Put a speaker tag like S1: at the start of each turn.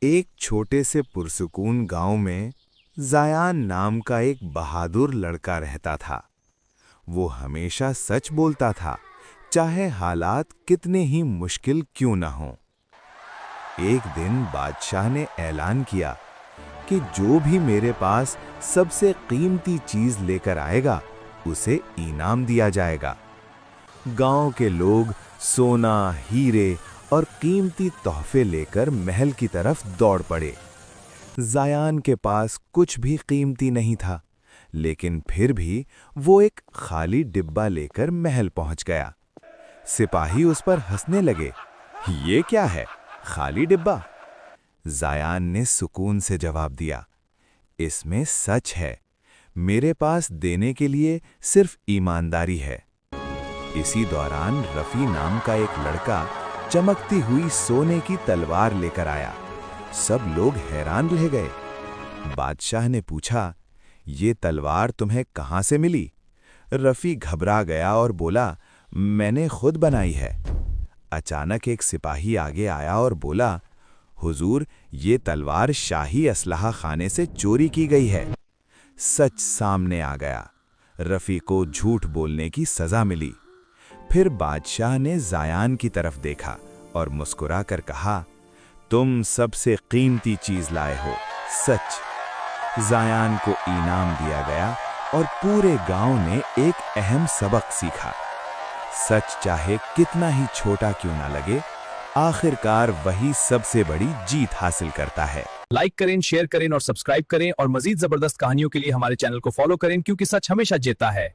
S1: एक छोटे से पुरसुकून गांव में ज़ायान नाम का एक बहादुर लड़का रहता था। वो हमेशा सच बोलता था, चाहे हालात कितने ही मुश्किल क्यों न हों। एक दिन बादशाह ने ऐलान किया कि जो भी मेरे पास सबसे कीमती चीज लेकर आएगा, उसे इनाम दिया जाएगा। गांव के लोग सोना, हीरे और कीमती तोहफे लेकर महल की तरफ दौड़ पड़े। ज़ायान के पास कुछ भी कीमती नहीं था, लेकिन फिर भी वो एक खाली डिब्बा लेकर महल पहुंच गया। सिपाही उस पर हंसने लगे। ये क्या है, खाली डिब्बा? ज़ायान ने सुकून से जवाब दिया, इसमें सच है। मेरे पास देने के लिए सिर्फ ईमानदारी है। इसी दौरान रफ़ी नाम का एक लड़का चमकती हुई सोने की तलवार लेकर आया। सब लोग हैरान रह गए। बादशाह ने पूछा, ये तलवार तुम्हें कहाँ से मिली? रफ़ी घबरा गया और बोला, मैंने खुद बनाई है। अचानक एक सिपाही आगे आया और बोला, हुजूर, ये तलवार शाही असलहा खाने से चोरी की गई है। सच सामने आ गया। रफ़ी को झूठ बोलने की सज़ा मिली। फिर बादशाह ने ज़ायान की तरफ देखा और मुस्कुराकर कहा, तुम सबसे कीमती चीज लाए हो, सच। ज़ायान को इनाम दिया गया और पूरे गांव ने एक अहम सबक सीखा। सच चाहे कितना ही छोटा क्यों ना लगे, आखिरकार वही सबसे बड़ी जीत हासिल करता है।
S2: लाइक करें, शेयर करें और सब्सक्राइब करें, और मजीद जबरदस्त कहानियों के लिए हमारे चैनल को फॉलो करें, क्योंकि सच हमेशा जीतता है।